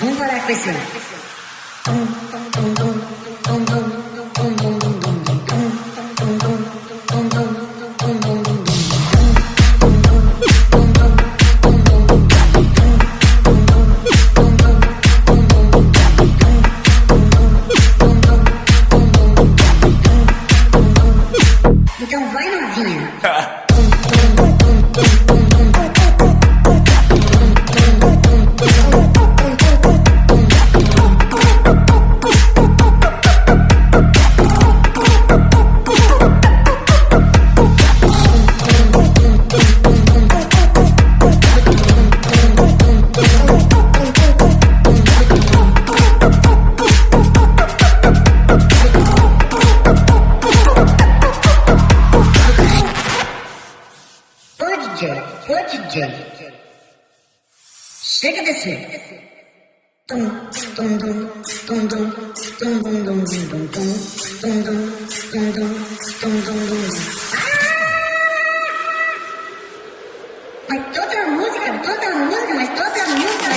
Vamos parar com esse. Então vai, novinha. Ô DJ, chega desse. Tum tum dum tum dum tum dum dum dum tum tum dum tum dum tum dum dum. Mas toda a música, mas toda a música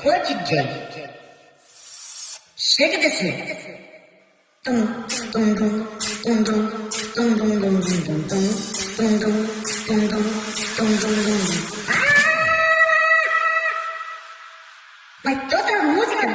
Ô DJ, chega desse. Tum tum dum tum dum tum dum dum dum tum tum dum tum dum tum dum dum. Mas toda a música,